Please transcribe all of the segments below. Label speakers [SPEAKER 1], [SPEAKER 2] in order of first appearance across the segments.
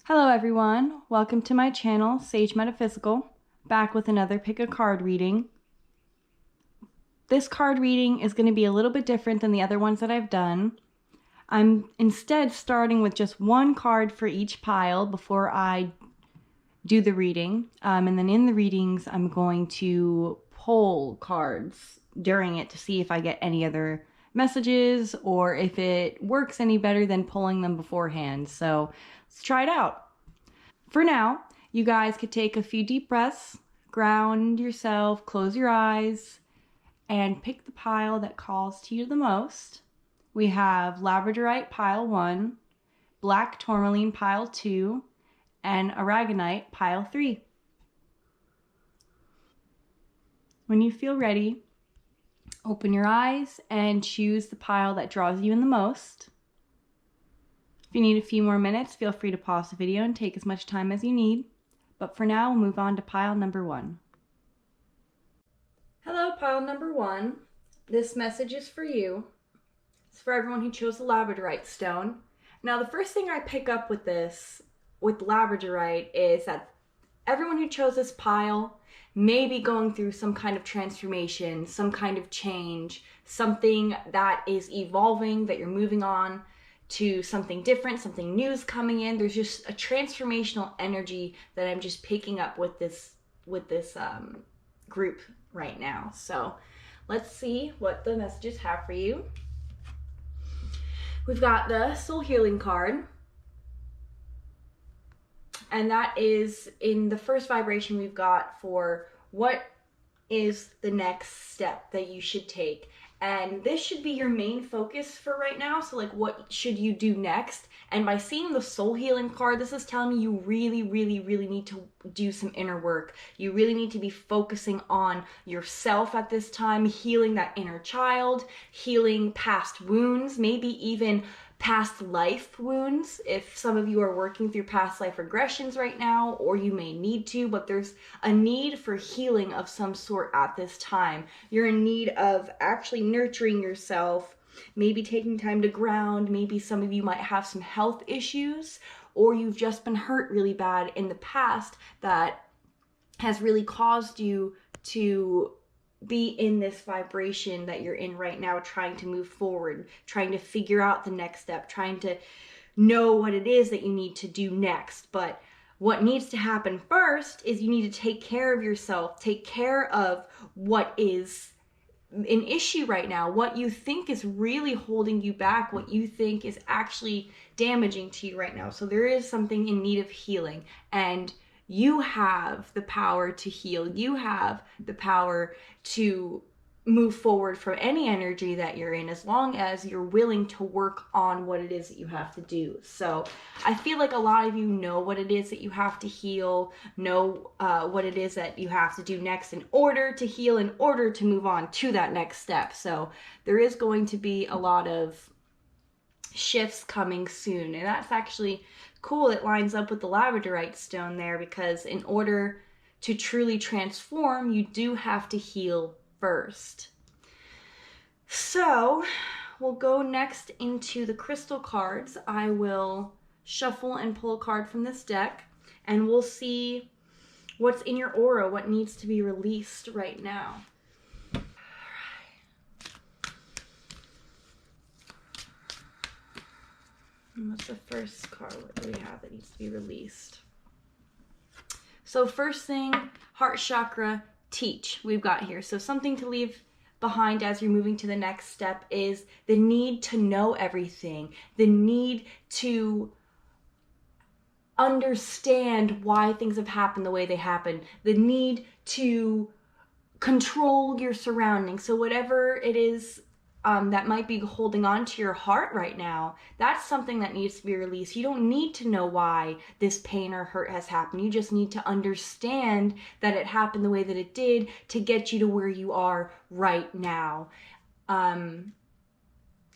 [SPEAKER 1] Hello everyone, welcome to my channel, Sage Metaphysical, back with another pick a card reading. This card reading is going to be a little bit different than the other ones that I've done. I'm instead starting with just one card for each pile before I do the reading. And then in the readings, I'm going to pull cards during it to see if I get any other messages or if it works any better than pulling them beforehand. So let's try it out. For now, you guys could take a few deep breaths, ground yourself, close your eyes, and pick the pile that calls to you the most. We have Labradorite pile 1, Black Tourmaline pile 2, and Aragonite pile 3. When you feel ready, open your eyes and choose the pile that draws you in the most. If you need a few more minutes, feel free to pause the video and take as much time as you need. But for now, we'll move on to pile number 1. Hello, pile number 1. This message is for you. It's for everyone who chose the Labradorite stone. Now, the first thing I pick up with this, with Labradorite, is that everyone who chose this pile may be going through some kind of transformation, some kind of change, something that is evolving, that you're moving on to something different, something new is coming in. There's just a transformational energy that I'm just picking up with this group right now. So let's see what the messages have for you. We've got the Soul Healing card. And that is in the first vibration we've got for what is the next step that you should take. And this should be your main focus for right now. So like, what should you do next? And by seeing the Soul Healing card, this is telling me you really need to do some inner work. You really need to be focusing on yourself at this time, healing that inner child, healing past wounds, maybe even past life wounds if some of you are working through past life regressions right now, or you may need to, but there's a need for healing of some sort at this time. You're in need of actually nurturing yourself, maybe taking time to ground. Maybe some of you might have some health issues, or you've just been hurt really bad in the past that has really caused you to be in this vibration that you're in right now, trying to move forward, trying to figure out the next step, trying to know what it is that you need to do next. But what needs to happen first is you need to take care of yourself, take care of what is an issue right now, what you think is really holding you back, what you think is actually damaging to you right now. So there is something in need of healing, and you have the power to heal. You have the power to move forward from any energy that you're in, as long as you're willing to work on what it is that you have to do. So I feel like a lot of you know what it is that you have to heal, know what it is that you have to do next in order to heal, in order to move on to that next step. So there is going to be a lot of shifts coming soon, and that's actually cool. It lines up with the Labradorite stone there, because in order to truly transform, you do have to heal first. So we'll go next into the crystal cards. I will shuffle and pull a card from this deck, and we'll see what's in your aura, what needs to be released right now. And what's the first card? What do we have that needs to be released? So first thing, heart chakra, teach, we've got here. So something to leave behind as you're moving to the next step is the need to know everything, the need to understand why things have happened the way they happen, the need to control your surroundings. So whatever it is that might be holding on to your heart right now, that's something that needs to be released. You don't need to know why this pain or hurt has happened. You just need to understand that it happened the way that it did to get you to where you are right now.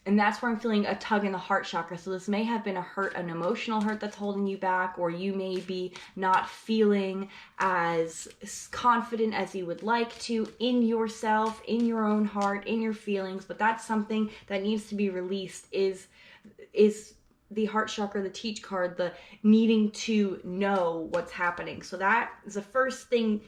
[SPEAKER 1] And that's where I'm feeling a tug in the heart chakra. So this may have been a hurt, an emotional hurt that's holding you back, or you may be not feeling as confident as you would like to in yourself, in your own heart, in your feelings. But that's something that needs to be released, is the heart chakra, the teach card, the needing to know what's happening. So that is the first thing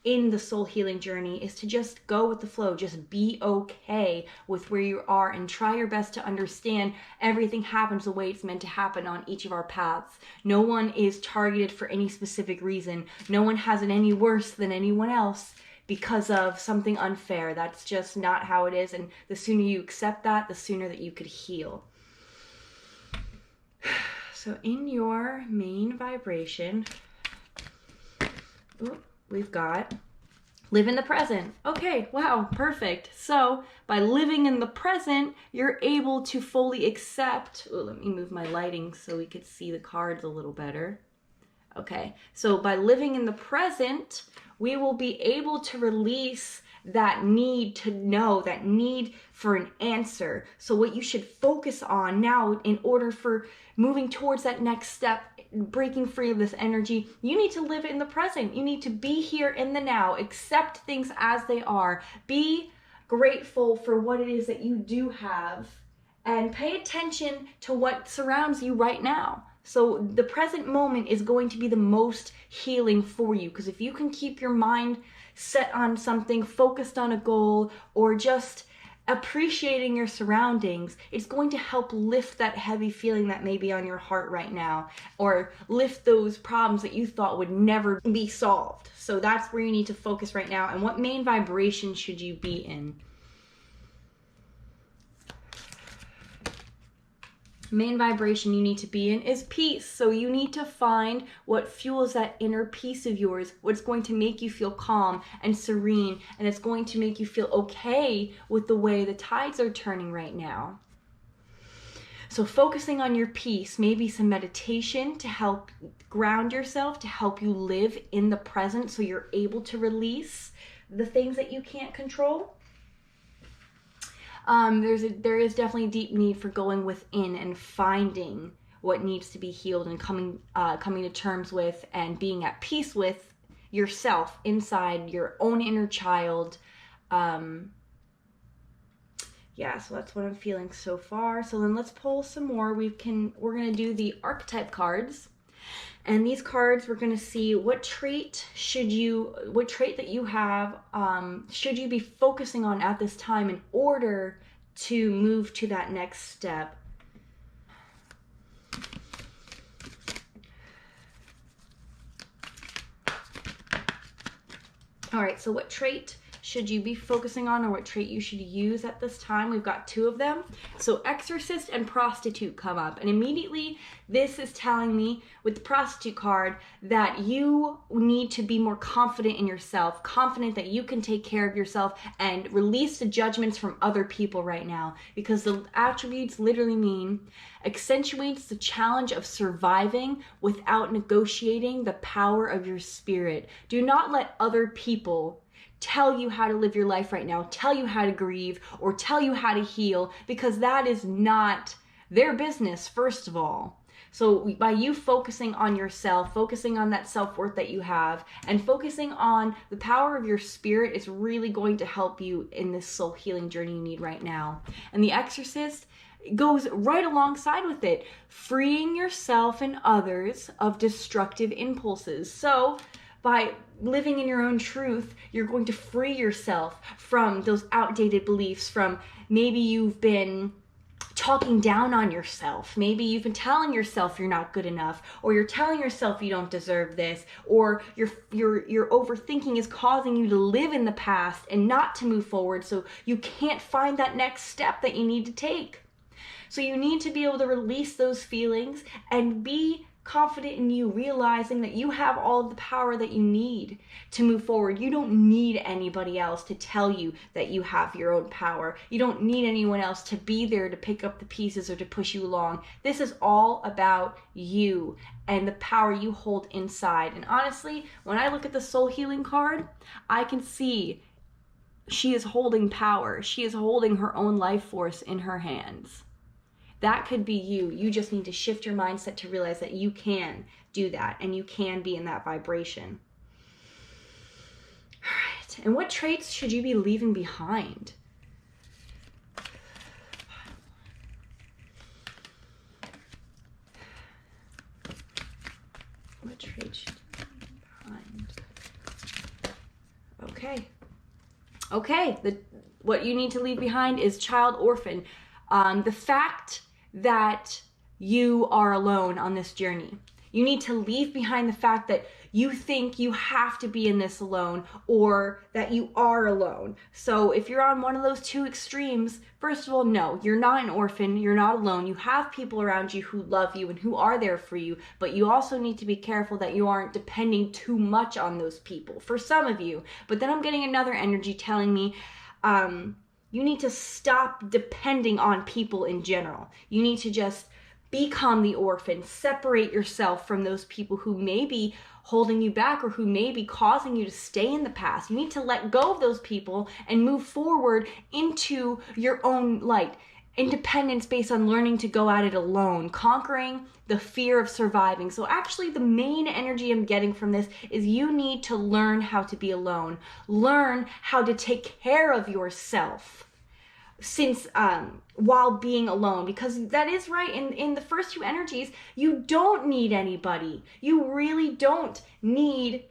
[SPEAKER 1] in the soul healing journey, is to just go with the flow. Just be okay with where you are and try your best to understand everything happens the way it's meant to happen on each of our paths. No one is targeted for any specific reason. No one has it any worse than anyone else because of something unfair. That's just not how it is. And the sooner you accept that, the sooner that you could heal. So in your main vibration, we've got live in the present. Okay, wow, perfect. So by living in the present, you're able to fully accept. Oh, let me move my lighting so we could see the cards a little better. Okay, so by living in the present, we will be able to release that need to know, that need for an answer. So what you should focus on now in order for moving towards that next step, breaking free of this energy, you need to live in the present. You need to be here in the now, accept things as they are, be grateful for what it is that you do have, and pay attention to what surrounds you right now. So the present moment is going to be the most healing for you, because if you can keep your mind set on something, focused on a goal, or just appreciating your surroundings, it's going to help lift that heavy feeling that may be on your heart right now, or lift those problems that you thought would never be solved. So that's where you need to focus right now. And what main vibration should you be in? Main vibration you need to be in is peace. So you need to find what fuels that inner peace of yours, what's going to make you feel calm and serene, and it's going to make you feel okay with the way the tides are turning right now. So focusing on your peace, maybe some meditation to help ground yourself, to help you live in the present so you're able to release the things that you can't control. There is definitely a deep need for going within and finding what needs to be healed and coming to terms with and being at peace with yourself inside your own inner child. Yeah, so that's what I'm feeling so far. So then let's pull some more. We're gonna do the archetype cards. And these cards, we're going to see what trait that you have, should you be focusing on at this time in order to move to that next step. All right, so what trait should you be focusing on, or what trait you should use at this time? We've got two of them. So exorcist and prostitute come up, and immediately this is telling me with the prostitute card that you need to be more confident in yourself, confident that you can take care of yourself and release the judgments from other people right now, because the attributes literally mean accentuates the challenge of surviving without negotiating the power of your spirit. Do not let other people tell you how to live your life right now, tell you how to grieve, or tell you how to heal, because that is not their business, first of all. So by you focusing on yourself, focusing on that self-worth that you have, and focusing on the power of your spirit is really going to help you in this soul healing journey you need right now. And the exorcist goes right alongside with it, freeing yourself and others of destructive impulses. So by living in your own truth, you're going to free yourself from those outdated beliefs, from maybe you've been talking down on yourself. Maybe you've been telling yourself you're not good enough, or you're telling yourself you don't deserve this, or your overthinking is causing you to live in the past and not to move forward, so you can't find that next step that you need to take. So you need to be able to release those feelings and be confident in you, realizing that you have all of the power that you need to move forward. You don't need anybody else to tell you that you have your own power. You don't need anyone else to be there to pick up the pieces or to push you along. This is all about you and the power you hold inside. And honestly, when I look at the soul healing card, I can see she is holding power. She is holding her own life force in her hands. That could be you. You just need to shift your mindset to realize that you can do that and you can be in that vibration. All right. And what traits should you be leaving behind? What trait should you leave behind? Okay. What you need to leave behind is child orphan. The fact that you are alone on this journey. You need to leave behind the fact that you think you have to be in this alone, or that you are alone. So if you're on one of those two extremes, first of all, no, you're not an orphan, you're not alone. You have people around you who love you and who are there for you, but you also need to be careful that you aren't depending too much on those people, for some of you. But then I'm getting another energy telling me, you need to stop depending on people in general. You need to just become the orphan, separate yourself from those people who may be holding you back or who may be causing you to stay in the past. You need to let go of those people and move forward into your own light. Independence based on learning to go at it alone, conquering the fear of surviving. So actually the main energy I'm getting from this is you need to learn how to be alone. Learn how to take care of yourself while being alone, because that is right. In the first two energies, you don't need anybody. You really don't need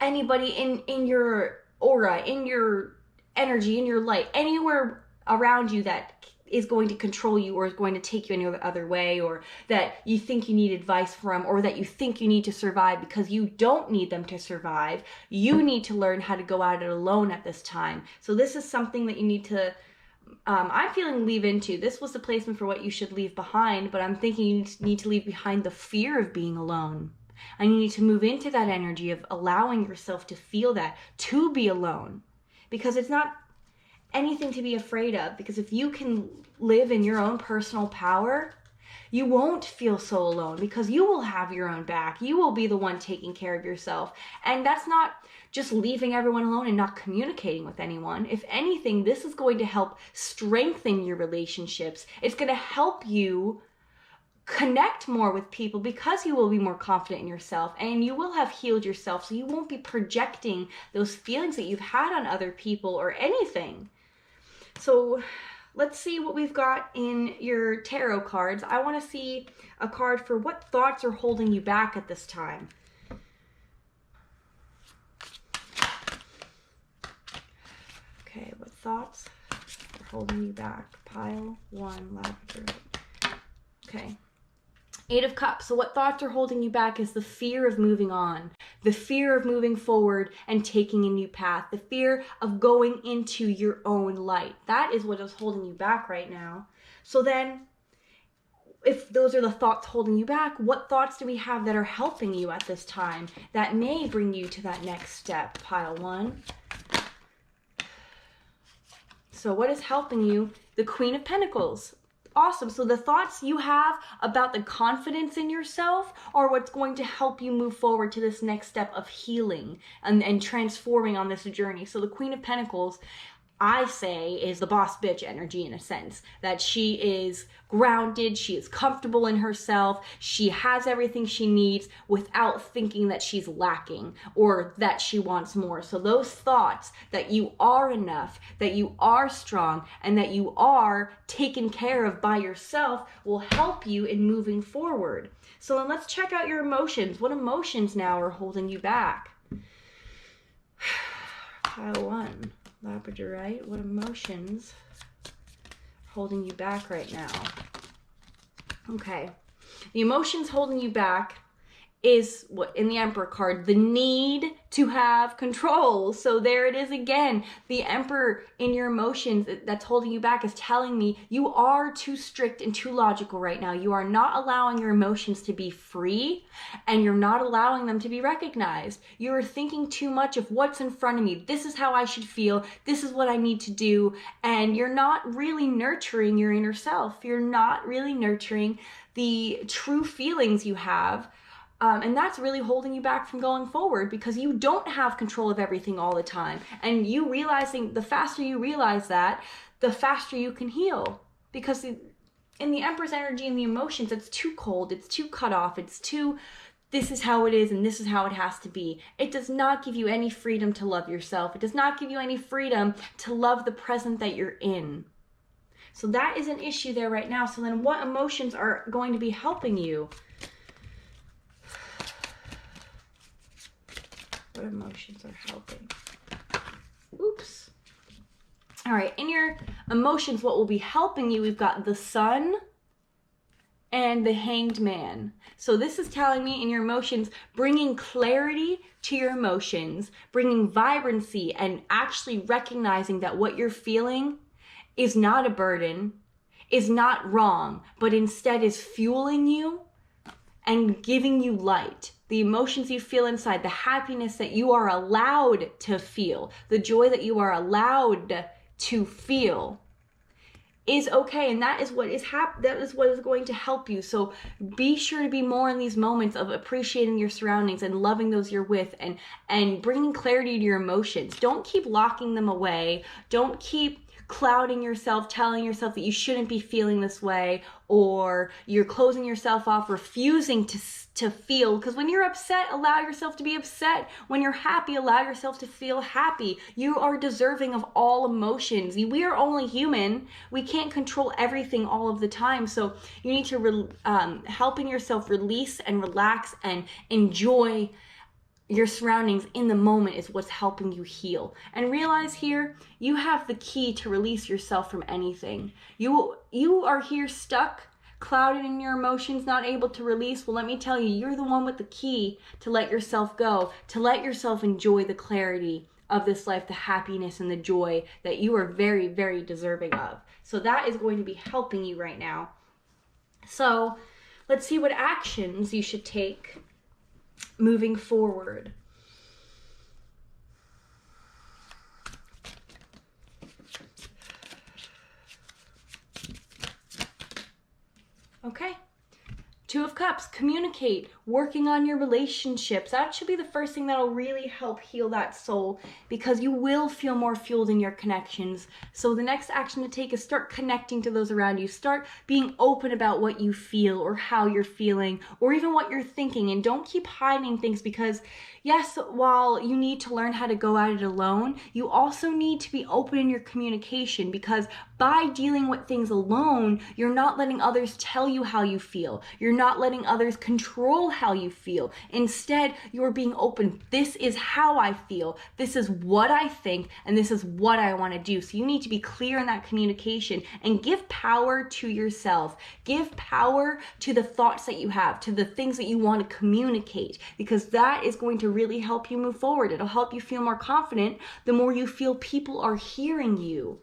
[SPEAKER 1] anybody in your aura, in your energy, in your light, anywhere around you that is going to control you or is going to take you any other way, or that you think you need advice from, or that you think you need to survive, because you don't need them to survive. You need to learn how to go at it alone at this time. So this is something that you need to I'm feeling leave into. This was the placement for what you should leave behind, but I'm thinking you need to leave behind the fear of being alone. And you need to move into that energy of allowing yourself to feel that, to be alone. Because it's not anything to be afraid of. Because if you can live in your own personal power, you won't feel so alone, because you will have your own back. You will be the one taking care of yourself. And that's not just leaving everyone alone and not communicating with anyone. If anything, this is going to help strengthen your relationships. It's going to help you connect more with people, because you will be more confident in yourself and you will have healed yourself. So you won't be projecting those feelings that you've had on other people or anything. So let's see what we've got in your tarot cards. I want to see a card for what thoughts are holding you back at this time. Okay, what thoughts are holding you back? Pile 1, Labradorite. Okay. 8 of Cups. So what thoughts are holding you back is the fear of moving on, the fear of moving forward and taking a new path, the fear of going into your own light. That is what is holding you back right now. So then, if those are the thoughts holding you back, what thoughts do we have that are helping you at this time that may bring you to that next step? Pile 1. So what is helping you? The Queen of Pentacles. Awesome. So the thoughts you have about the confidence in yourself are what's going to help you move forward to this next step of healing and transforming on this journey. So the Queen of Pentacles, I say, is the boss bitch energy, in a sense, that she is grounded, she is comfortable in herself, she has everything she needs without thinking that she's lacking or that she wants more. So those thoughts that you are enough, that you are strong, and that you are taken care of by yourself will help you in moving forward. So then let's check out your emotions. What emotions now are holding you back? Pile 1. Labradorite, what emotions are holding you back right now? Okay, the emotions holding you back is what in the Emperor card, the need to have control. So there it is again. The Emperor in your emotions that's holding you back is telling me you are too strict and too logical right now. You are not allowing your emotions to be free, and you're not allowing them to be recognized. You are thinking too much of what's in front of me. This is how I should feel. This is what I need to do. And you're not really nurturing your inner self. You're not really nurturing the true feelings you have. And that's really holding you back from going forward, because you don't have control of everything all the time. And you realizing, the faster you realize that, the faster you can heal. Because in the Empress energy and the emotions, it's too cold, it's too cut off, it's too, this is how it is and this is how it has to be. It does not give you any freedom to love yourself. It does not give you any freedom to love the present that you're in. So that is an issue there right now. So then what emotions are going to be helping you? What emotions are helping? Oops. All right, in your emotions, what will be helping you, we've got the Sun and the Hanged Man. So this is telling me in your emotions, bringing clarity to your emotions, bringing vibrancy, and actually recognizing that what you're feeling is not a burden, is not wrong, but instead is fueling you and giving you light. The emotions you feel inside, the happiness that you are allowed to feel, the joy that you are allowed to feel is okay, and that is what is that is what is going to help you. So be sure to be more in these moments of appreciating your surroundings and loving those you're with, and bringing clarity to your emotions. Don't keep locking them away. Don't keep clouding yourself, telling yourself that you shouldn't be feeling this way, or you're closing yourself off, refusing to feel. Because when you're upset, allow yourself to be upset. When you're happy, allow yourself to feel happy. You are deserving of all emotions. We are only human. We can't control everything all of the time. So you need to helping yourself release and relax and enjoy your surroundings in the moment is what's helping you heal. And realize here, you have the key to release yourself from anything. You are here stuck, clouded in your emotions, not able to release. Well, let me tell you, you're the one with the key to let yourself go, to let yourself enjoy the clarity of this life, the happiness and the joy that you are very, very deserving of. So that is going to be helping you right now. So let's see what actions you should take moving forward. Okay. Two of Cups, communicate, working on your relationships. That should be the first thing that'll really help heal that soul, because you will feel more fueled in your connections. So the next action to take is start connecting to those around you. Start being open about what you feel or how you're feeling or even what you're thinking. And don't keep hiding things, because yes, while you need to learn how to go at it alone, you also need to be open in your communication, because by dealing with things alone, you're not letting others tell you how you feel. You're not letting others control how you feel. Instead, you're being open. This is how I feel. This is what I think, and this is what I want to do. So you need to be clear in that communication and give power to yourself. Give power to the thoughts that you have, to the things that you want to communicate, because that is going to really help you move forward. It'll help you feel more confident the more you feel people are hearing you.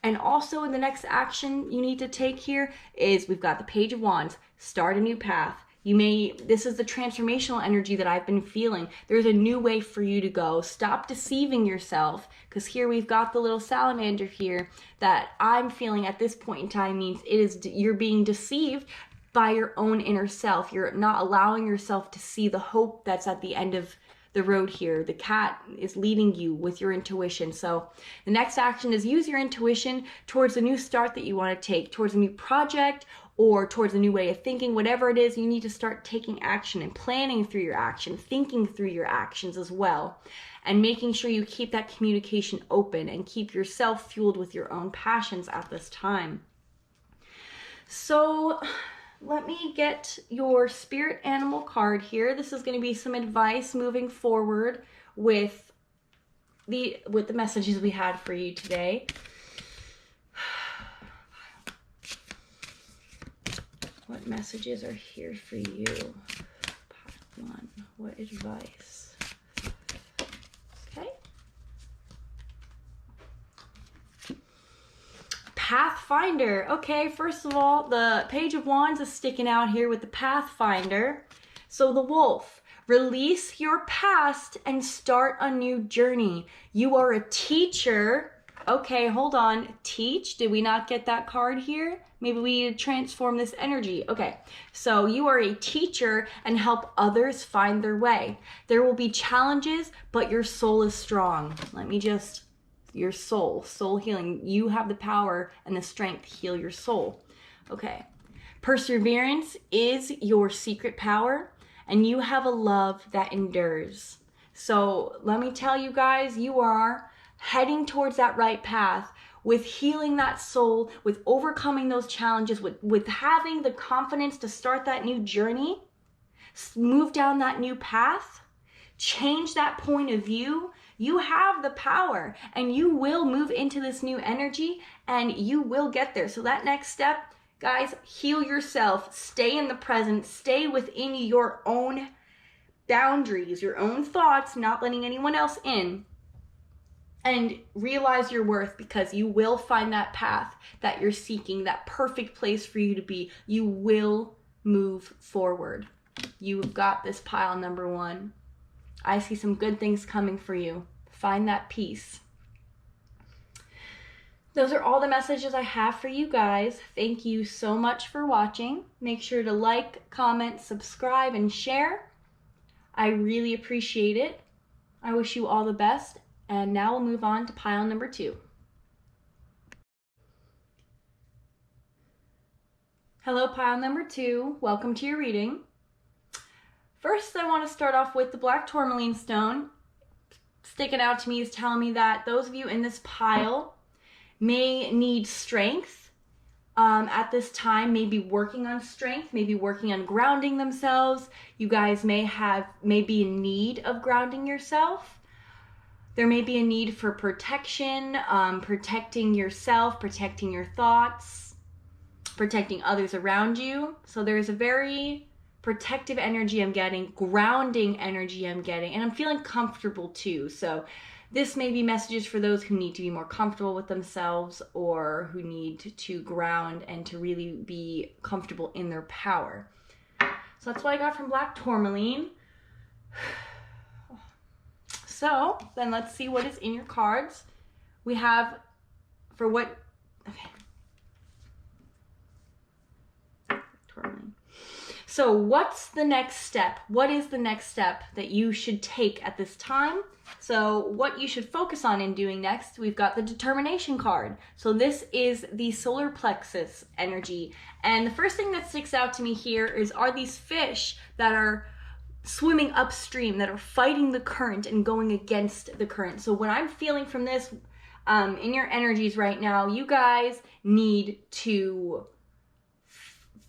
[SPEAKER 1] And also, the next action you need to take here is, we've got the Page of Wands. Start a new path. This is the transformational energy that I've been feeling. There's a new way for you to go. Stop deceiving yourself, because here we've got the little salamander here that I'm feeling at this point in time means you're being deceived by your own inner self. You're not allowing yourself to see the hope that's at the end of the road here. The cat is leading you with your intuition. So the next action is use your intuition towards a new start that you want to take, towards a new project or towards a new way of thinking. Whatever it is, you need to start taking action and planning through your action, thinking through your actions as well, and making sure you keep that communication open and keep yourself fueled with your own passions at this time. So let me get your spirit animal card here. This is going to be some advice moving forward with the messages we had for you today. What messages are here for you? Part 1. What advice? Okay. Pathfinder. Okay, first of all, the Page of Wands is sticking out here with the Pathfinder. So the Wolf. Release your past and start a new journey. You are a teacher. Okay, hold on. Teach? Did we not get that card here? Maybe we need to transform this energy. Okay, so you are a teacher and help others find their way. There will be challenges, but your soul is strong. Your soul healing. You have the power and the strength to heal your soul. Okay. Perseverance is your secret power, and you have a love that endures. So let me tell you guys, you are heading towards that right path with healing that soul, with overcoming those challenges, with having the confidence to start that new journey, move down that new path. change that point of view, you have the power and you will move into this new energy and you will get there. So that next step, guys, heal yourself, stay in the present, stay within your own boundaries, your own thoughts, not letting anyone else in, and realize your worth, because you will find that path that you're seeking, that perfect place for you to be. You will move forward. You've got this, pile number 1. I see some good things coming for you. Find that peace. Those are all the messages I have for you guys. Thank you so much for watching. Make sure to like, comment, subscribe, and share. I really appreciate it. I wish you all the best. And now we'll move on to pile number 2. Hello, pile number 2. Welcome to your reading. First, I want to start off with the black tourmaline stone. Sticking out to me is telling me that those of you in this pile may need strength at this time, maybe working on strength, maybe working on grounding themselves. You guys may be in need of grounding yourself. There may be a need for protection, protecting yourself, protecting your thoughts, protecting others around you. So there's a very protective energy I'm getting, grounding energy I'm getting, and I'm feeling comfortable too. So this may be messages for those who need to be more comfortable with themselves or who need to ground and to really be comfortable in their power. So that's what I got from black tourmaline. So then let's see what is in your cards. We have for what, okay. Tourmaline. So what's the next step? What is the next step that you should take at this time? So what you should focus on in doing next, we've got the determination card. So this is the solar plexus energy. And the first thing that sticks out to me here are these fish that are swimming upstream, that are fighting the current and going against the current. So what I'm feeling from this in your energies right now, you guys need to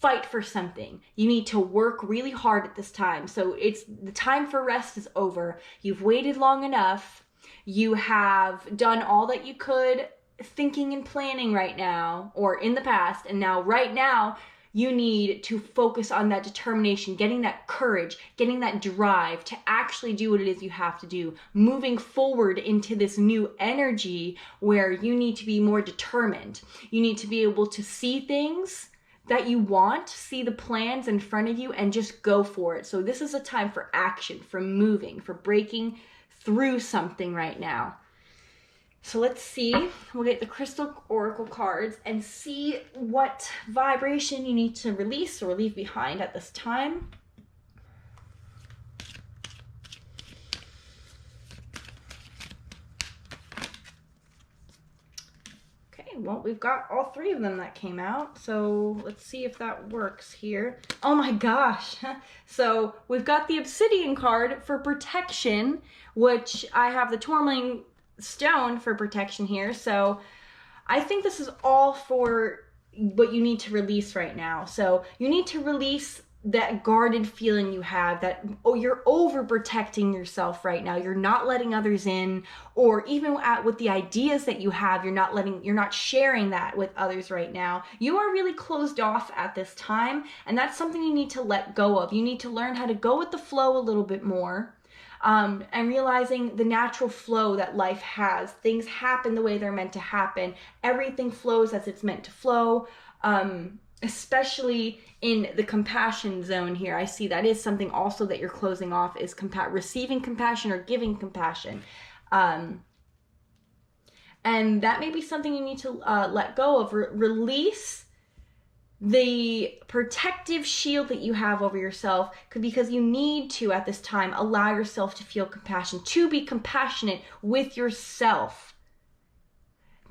[SPEAKER 1] fight for something. You need to work really hard at this time. So it's the time for rest is over. You've waited long enough. You have done all that you could thinking and planning right now or in the past. And now right now you need to focus on that determination, getting that courage, getting that drive to actually do what it is you have to do, moving forward into this new energy where you need to be more determined. You need to be able to see things that you want, see the plans in front of you and just go for it. So this is a time for action, for moving, for breaking through something right now. So let's see, we'll get the crystal oracle cards and see what vibration you need to release or leave behind at this time. Well, we've got all 3 of them that came out, so let's see if that works here. Oh my gosh. So we've got the obsidian card for protection, which I have the tourmaline stone for protection here. So I think this is all for what you need to release right now. So you need to release that guarded feeling you have, that you're overprotecting yourself right now. You're not letting others in, or even with the ideas that you have, you're not sharing that with others right now. You are really closed off at this time, and that's something you need to let go of. You need to learn how to go with the flow a little bit more. And realizing the natural flow that life has. Things happen the way they're meant to happen. Everything flows as it's meant to flow. Especially in the compassion zone here. I see that is something also that you're closing off, is receiving compassion or giving compassion. And that may be something you need to let go of. Release the protective shield that you have over yourself, because you need to, at this time, allow yourself to feel compassion, to be compassionate with yourself.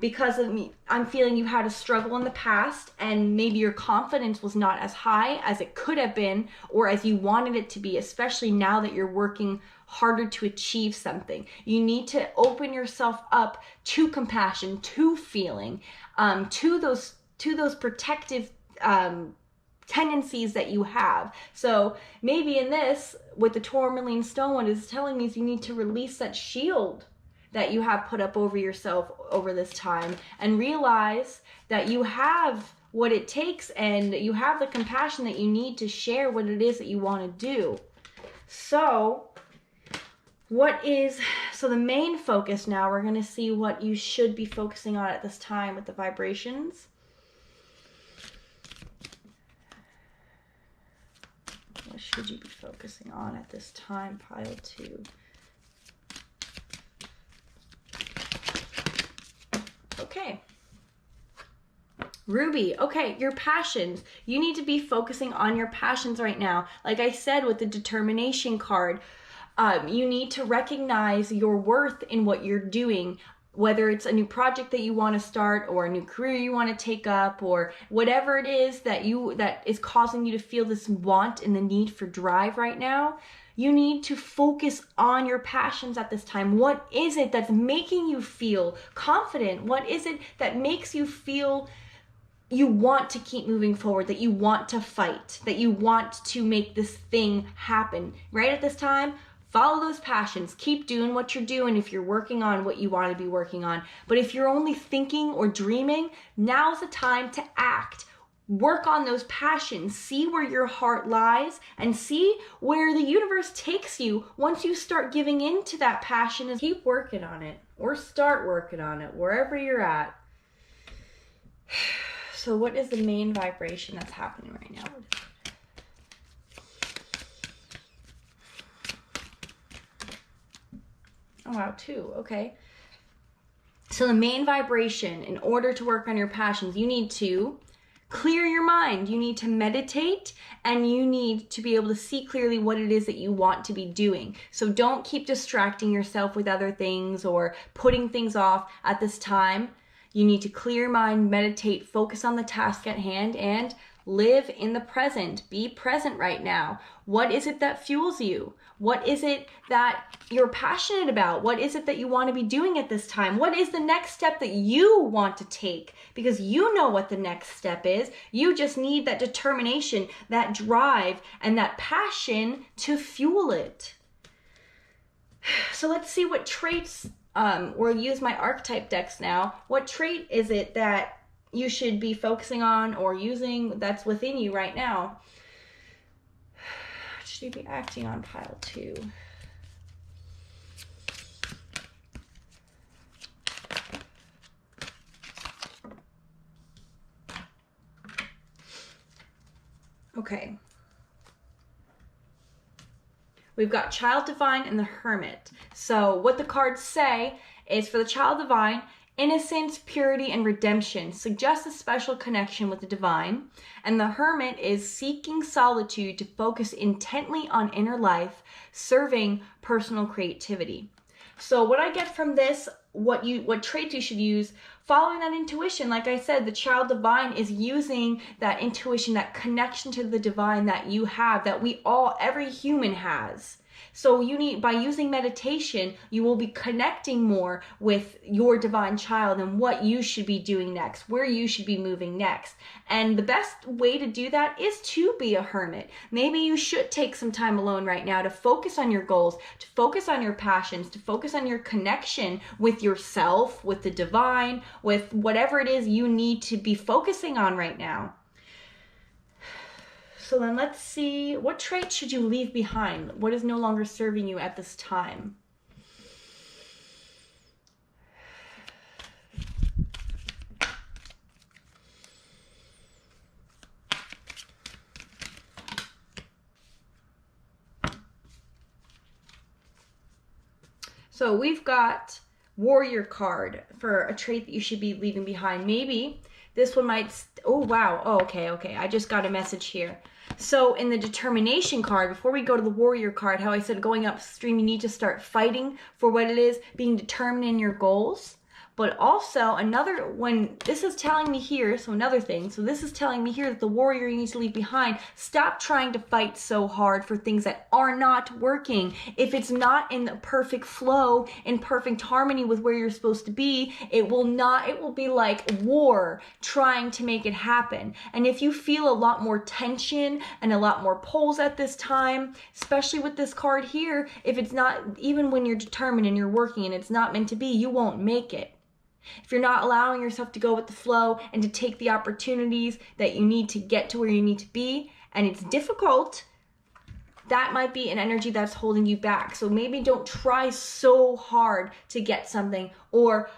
[SPEAKER 1] Because of me, I'm feeling you had a struggle in the past and maybe your confidence was not as high as it could have been or as you wanted it to be, especially now that you're working harder to achieve something. You need to open yourself up to compassion, to feeling, to those protective tendencies that you have. So maybe in this, with the Tourmaline stone, what it's telling me is you need to release that shield that you have put up over yourself over this time, and realize that you have what it takes and you have the compassion that you need to share what it is that you want to do. So the main focus now, we're going to see what you should be focusing on at this time with the vibrations. What should you be focusing on at this time, pile 2? Okay. Ruby, okay, your passions. You need to be focusing on your passions right now. Like I said with the determination card, you need to recognize your worth in what you're doing, whether it's a new project that you want to start or a new career you want to take up, or whatever it is that is causing you to feel this want and the need for drive right now. You need to focus on your passions at this time. What is it that's making you feel confident? What is it that makes you feel you want to keep moving forward, that you want to fight, that you want to make this thing happen? Right at this time, follow those passions. Keep doing what you're doing if you're working on what you want to be working on. But if you're only thinking or dreaming, now's the time to act. Work on those passions. See where your heart lies and see where the universe takes you once you start giving in to that passion. And keep working on it, or start working on it wherever you're at. So what is the main vibration that's happening right now? Oh wow, 2, okay. So the main vibration, in order to work on your passions, you need to clear your mind. You need to meditate, and you need to be able to see clearly what it is that you want to be doing. So don't keep distracting yourself with other things or putting things off at this time. You need to clear your mind, meditate, focus on the task at hand, and live in the present. Be present right now. What is it that fuels you? What is it that you're passionate about? What is it that you want to be doing at this time? What is the next step that you want to take? Because you know what the next step is. You just need that determination, that drive, and that passion to fuel it. So let's see what traits, we'll use my archetype decks now. What trait is it that you should be focusing on or using that's within you right now? Should you be acting on, pile 2? Okay. We've got Child Divine and the Hermit. So what the cards say is, for the Child Divine, innocence, purity, and redemption suggests a special connection with the divine. And the Hermit is seeking solitude to focus intently on inner life, serving personal creativity. So what I get from this, what traits you should use, following that intuition. Like I said, the Child Divine is using that intuition, that connection to the divine that you have, that every human has. So by using meditation, you will be connecting more with your divine child and what you should be doing next, where you should be moving next. And the best way to do that is to be a hermit. Maybe you should take some time alone right now to focus on your goals, to focus on your passions, to focus on your connection with yourself, with the divine, with whatever it is you need to be focusing on right now. So then let's see, what trait should you leave behind? What is no longer serving you at this time? So we've got Warrior card for a trait that you should be leaving behind. Maybe this one might, oh wow, oh, okay, I just got a message here. So in the Determination card, before we go to the Warrior card, how I said going upstream, you need to start fighting for what it is, being determined in your goals. But also when this is telling me here, so another thing, so this is telling me here that the warrior you need to leave behind, stop trying to fight so hard for things that are not working. If it's not in the perfect flow, in perfect harmony with where you're supposed to be, it will be like war trying to make it happen. And if you feel a lot more tension and a lot more pulls at this time, especially with this card here, if it's not, even when you're determined and you're working and it's not meant to be, you won't make it. If you're not allowing yourself to go with the flow and to take the opportunities that you need to get to where you need to be, and it's difficult, that might be an energy that's holding you back. So maybe don't try so hard to get something, or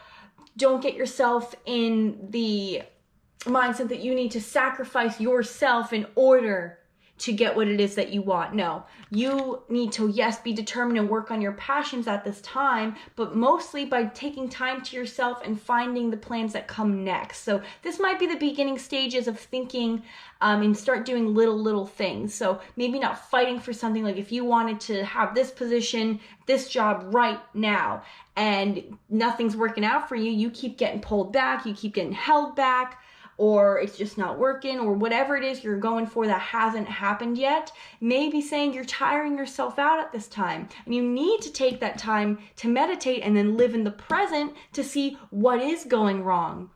[SPEAKER 1] don't get yourself in the mindset that you need to sacrifice yourself in order to get what it is that you want. No, you need to, yes, be determined and work on your passions at this time, but mostly by taking time to yourself and finding the plans that come next. So this might be the beginning stages of thinking and start doing little things. So maybe not fighting for something, like if you wanted to have this position, this job right now, and nothing's working out for you, you keep getting pulled back, you keep getting held back, or it's just not working, or whatever it is you're going for that hasn't happened yet. Maybe saying you're tiring yourself out at this time, and you need to take that time to meditate and then live in the present to see what is going wrong.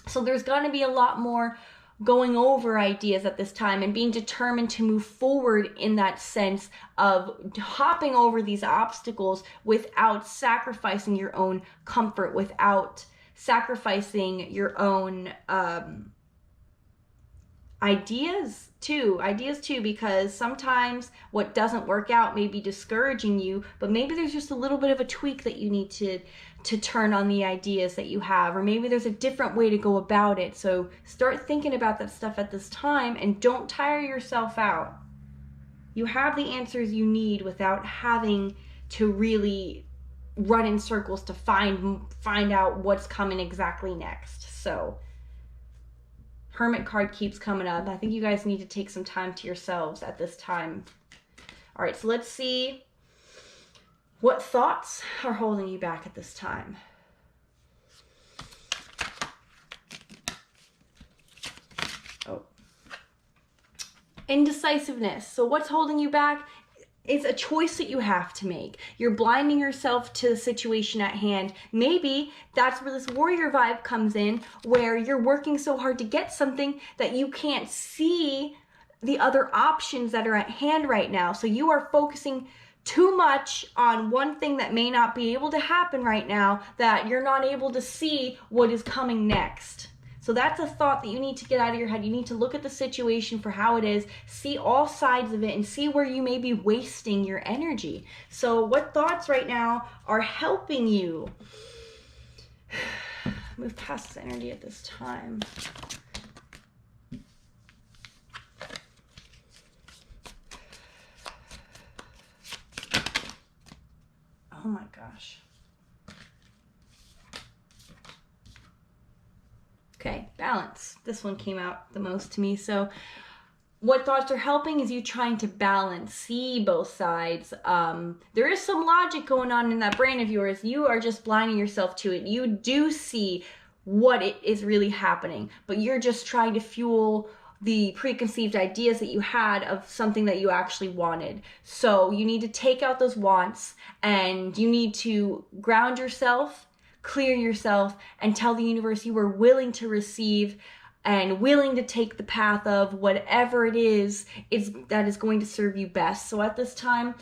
[SPEAKER 1] So there's going to be a lot more going over ideas at this time and being determined to move forward in that sense of hopping over these obstacles without sacrificing your own comfort, without sacrificing your own ideas too, because sometimes what doesn't work out may be discouraging you, but maybe there's just a little bit of a tweak that you need to turn on the ideas that you have, or maybe there's a different way to go about it. So start thinking about that stuff at this time and don't tire yourself out. You have the answers you need without having to really run in circles to find out what's coming exactly next. So Hermit card keeps coming up. I think you guys need to take some time to yourselves at this time. All right, so let's see what thoughts are holding you back at this time. Oh, indecisiveness. So what's holding you back? It's a choice that you have to make. You're blinding yourself to the situation at hand. Maybe that's where this warrior vibe comes in, where you're working so hard to get something that you can't see the other options that are at hand right now. So you are focusing too much on one thing that may not be able to happen right now, that you're not able to see what is coming next. So that's a thought that you need to get out of your head. You need to look at the situation for how it is, see all sides of it, and see where you may be wasting your energy. So what thoughts right now are helping you move past this energy at this time? Oh my gosh. Okay, balance. This one came out the most to me. So what thoughts are helping is you trying to balance, see both sides. There is some logic going on in that brain of yours. You are just blinding yourself to it. You do see what it is really happening, but you're just trying to fuel the preconceived ideas that you had of something that you actually wanted. So you need to take out those wants, and you need to ground yourself, clear yourself, and tell the universe you are willing to receive and willing to take the path of whatever it is that is going to serve you best. So at this time,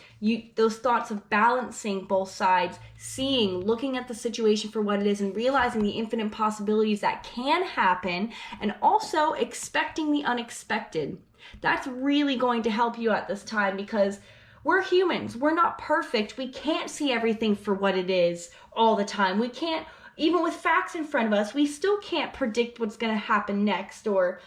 [SPEAKER 1] those thoughts of balancing both sides, seeing, looking at the situation for what it is, and realizing the infinite possibilities that can happen, and also expecting the unexpected. That's really going to help you at this time, because we're humans. We're not perfect. We can't see everything for what it is all the time. We can't, even with facts in front of us, we still can't predict what's going to happen next, or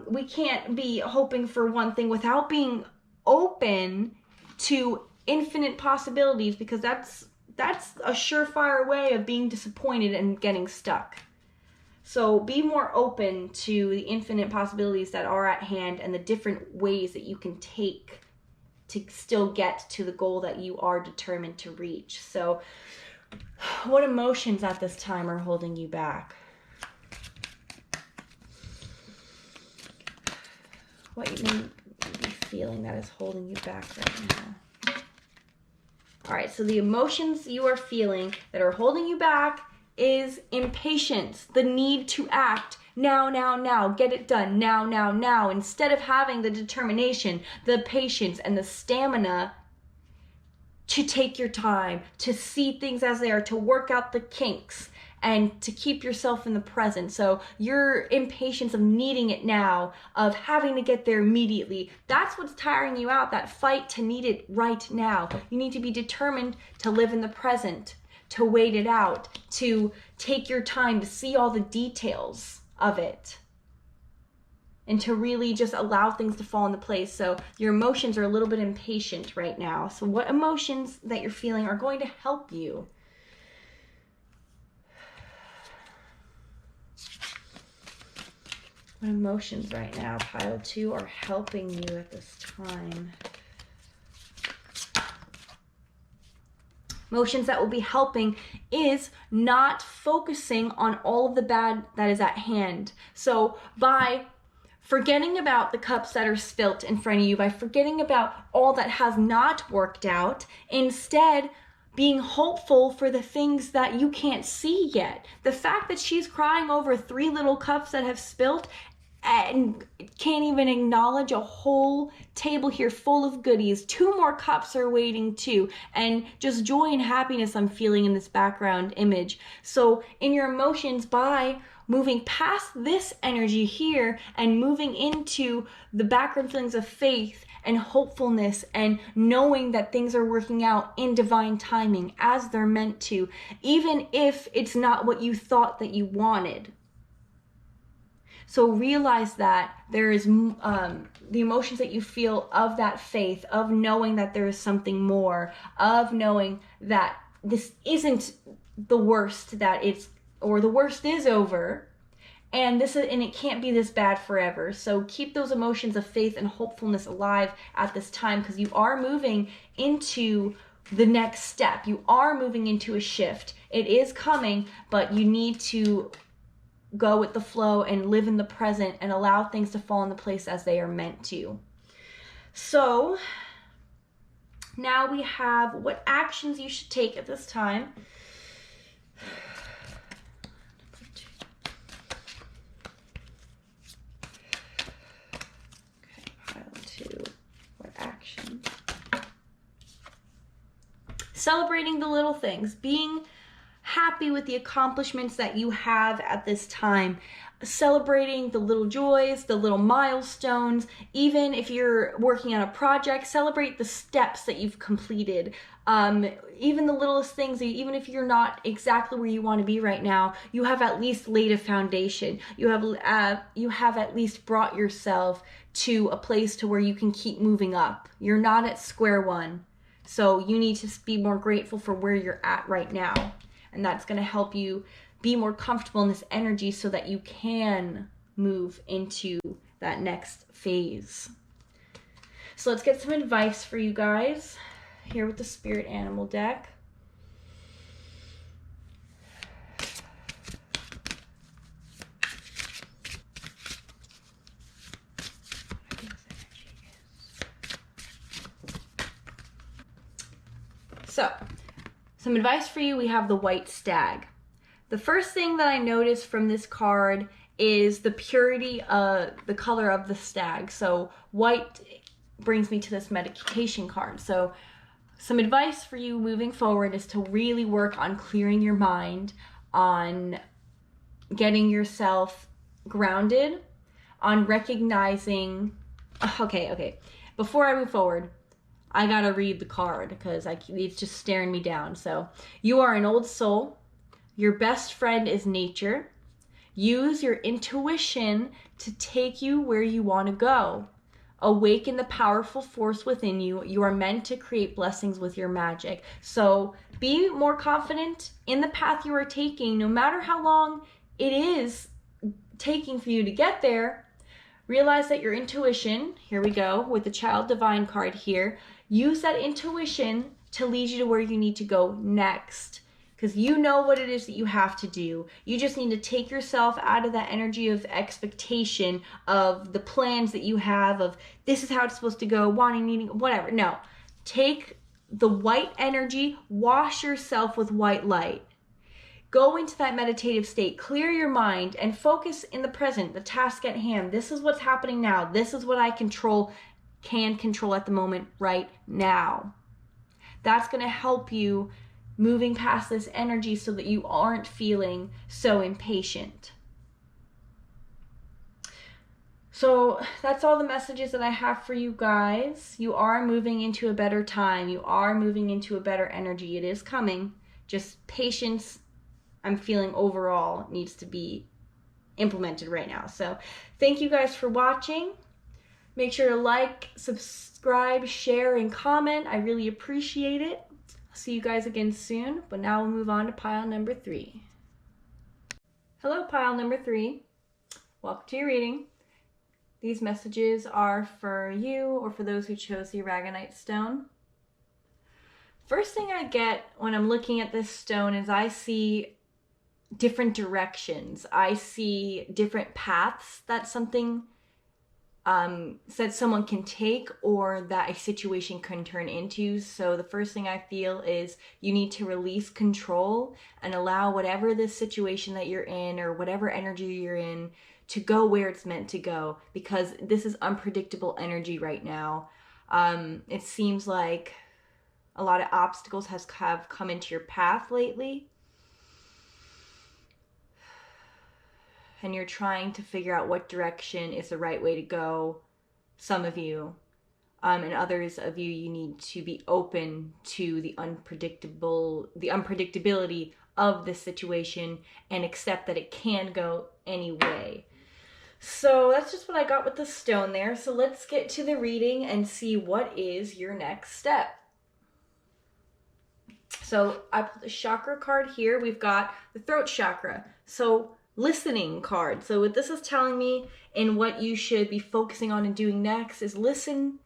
[SPEAKER 1] we can't be hoping for one thing without being open to infinite possibilities, because that's a surefire way of being disappointed and getting stuck. So be more open to the infinite possibilities that are at hand and the different ways that you can take to still get to the goal that you are determined to reach. So What emotions at this time are holding you back? What you may be feeling that is holding you back right now. All right, so the emotions you are feeling that are holding you back is impatience, the need to act now, now, now, get it done now, now, now, instead of having the determination, the patience, and the stamina to take your time, to see things as they are, to work out the kinks, and to keep yourself in the present. So your impatience of needing it now, of having to get there immediately, that's what's tiring you out, that fight to need it right now. You need to be determined to live in the present, to wait it out, to take your time to see all the details of it, and to really just allow things to fall into place. So your emotions are a little bit impatient right now. So what emotions that you're feeling are going to help you? What emotions right now, pile 2, are helping you at this time? Emotions that will be helping is not focusing on all of the bad that is at hand. So by forgetting about the cups that are spilt in front of you, by forgetting about all that has not worked out, instead being hopeful for the things that you can't see yet. The fact that she's crying over 3 little cups that have spilt and can't even acknowledge a whole table here full of goodies. 2 more cups are waiting too, and just joy and happiness I'm feeling in this background image. So in your emotions, by moving past this energy here and moving into the background feelings of faith and hopefulness and knowing that things are working out in divine timing as they're meant to, even if it's not what you thought that you wanted. So realize that there is the emotions that you feel of that faith, of knowing that there is something more, of knowing that this isn't the worst that it's, or the worst is over, and it can't be this bad forever. So keep those emotions of faith and hopefulness alive at this time, because you are moving into the next step. You are moving into a shift. It is coming, but you need to go with the flow and live in the present and allow things to fall into place as they are meant to. So now we have what actions you should take at this time. Okay, pile 2, what actions? Celebrating the little things, being happy with the accomplishments that you have at this time, celebrating the little joys, the little milestones. Even if you're working on a project, celebrate the steps that you've completed. Even the littlest things, even if you're not exactly where you want to be right now, you have at least laid a foundation. You have at least brought yourself to a place to where you can keep moving up. You're not at square one. So you need to be more grateful for where you're at right now. And that's going to help you be more comfortable in this energy so that you can move into that next phase. So let's get some advice for you guys here with the Spirit Animal deck. So, some advice for you, we have the White Stag. The first thing that I noticed from this card is the purity of the color of the stag. So white brings me to this meditation card. So some advice for you moving forward is to really work on clearing your mind, on getting yourself grounded, on recognizing, okay. Before I move forward, I gotta read the card because it's just staring me down. So, you are an old soul. Your best friend is nature. Use your intuition to take you where you want to go. Awaken the powerful force within you. You are meant to create blessings with your magic. So, be more confident in the path you are taking, no matter how long it is taking for you to get there. Realize that your intuition, here we go with the Child Divine card here, use that intuition to lead you to where you need to go next. because you know what it is that you have to do. You just need to take yourself out of that energy of expectation of the plans that you have of this is how it's supposed to go, wanting, needing, whatever. No, take the white energy, wash yourself with white light. Go into that meditative state, clear your mind, and focus in the present, the task at hand. This is what's happening now. This is what I can control at the moment right now. That's going to help you moving past this energy so that you aren't feeling so impatient. So that's all the messages that I have for you guys. You are moving into a better time. You are moving into a better energy. It is coming. Just patience, I'm feeling overall, needs to be implemented right now. So thank you guys for watching. Make sure to like, subscribe, share, and comment. I really appreciate it. I'll see you guys again soon, but now we'll move on to pile number 3. Hello, pile number 3. Welcome to your reading. These messages are for you or for those who chose the Aragonite stone. First thing I get when I'm looking at this stone is I see different directions. I see different paths that something that someone can take or that a situation can turn into. So the first thing I feel is you need to release control and allow whatever this situation that you're in or whatever energy you're in to go where it's meant to go, because this is unpredictable energy right now. It seems like a lot of obstacles have come into your path lately. And you're trying to figure out what direction is the right way to go, some of you. And others of you, you need to be open to the unpredictability of this situation and accept that it can go any way. So that's just what I got with the stone there. So let's get to the reading and see what is your next step. So I put the chakra card here. We've got the throat chakra. So listening card. So what this is telling me and what you should be focusing on and doing next is listen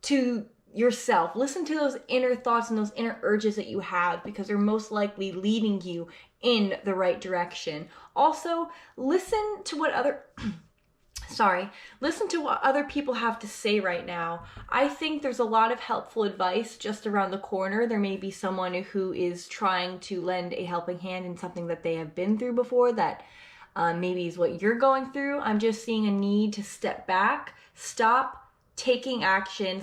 [SPEAKER 1] to yourself. Listen to those inner thoughts and those inner urges that you have, because they're most likely leading you in the right direction. Also, listen to what other people have to say right now. I think there's a lot of helpful advice just around the corner. There may be someone who is trying to lend a helping hand in something that they have been through before that maybe is what you're going through. I'm just seeing a need to step back, stop taking action,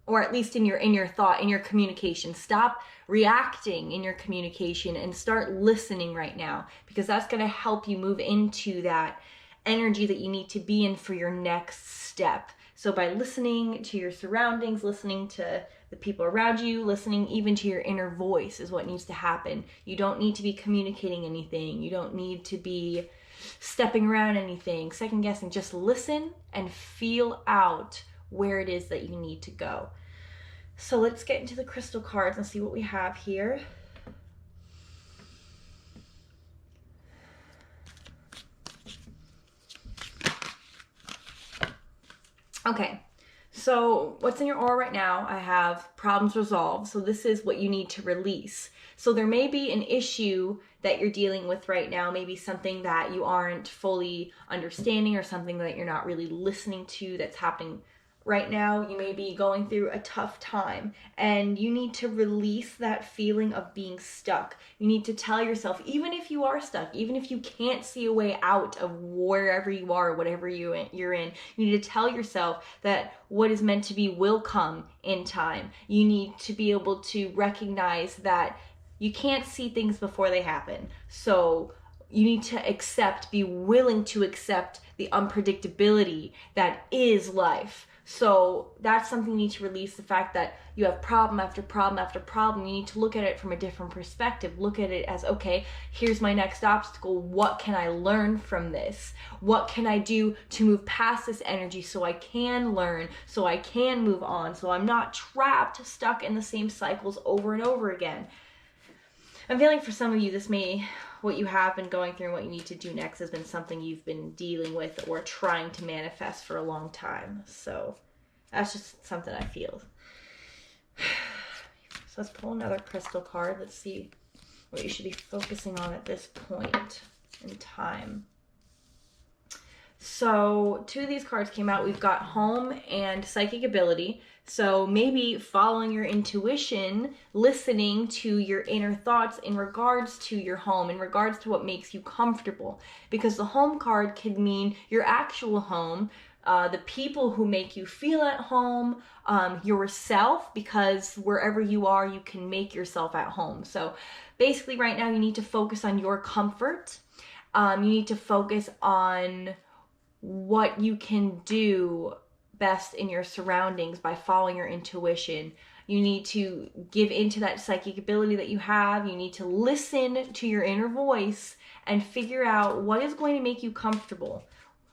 [SPEAKER 1] or at least in your thought, in your communication, stop reacting in your communication and start listening right now, because that's going to help you move into that energy that you need to be in for your next step. So by listening to your surroundings, listening to the people around you, listening even to your inner voice is what needs to happen. You don't need to be communicating anything. You don't need to be stepping around anything, second guessing. Just listen and feel out where it is that you need to go. So let's get into the crystal cards and see what we have here. Okay, so what's in your aura right now? I have problems resolved. So this is what you need to release. So there may be an issue that you're dealing with right now, maybe something that you aren't fully understanding or something that you're not really listening to that's happening right now. You may be going through a tough time and you need to release that feeling of being stuck. You need to tell yourself, even if you are stuck, even if you can't see a way out of wherever you are, whatever you're in, you need to tell yourself that what is meant to be will come in time. You need to be able to recognize that you can't see things before they happen. So you need to be willing to accept the unpredictability that is life. So that's something you need to release, the fact that you have problem after problem after problem. You need to look at it from a different perspective. Look at it as, okay, here's my next obstacle. What can I learn from this? What can I do to move past this energy so I can learn, so I can move on, so I'm not trapped, stuck in the same cycles over and over again? I'm feeling for some of you, what you have been going through and what you need to do next has been something you've been dealing with or trying to manifest for a long time. So that's just something I feel. So let's pull another crystal card. Let's see what you should be focusing on at this point in time. So 2 of these cards came out. We've got home and psychic ability. So maybe following your intuition, listening to your inner thoughts in regards to your home, in regards to what makes you comfortable. Because the home card could mean your actual home, the people who make you feel at home, yourself, because wherever you are, you can make yourself at home. So basically right now you need to focus on your comfort. You need to focus on what you can do best in your surroundings by following your intuition. You need to give into that psychic ability that you have. You need to listen to your inner voice and figure out what is going to make you comfortable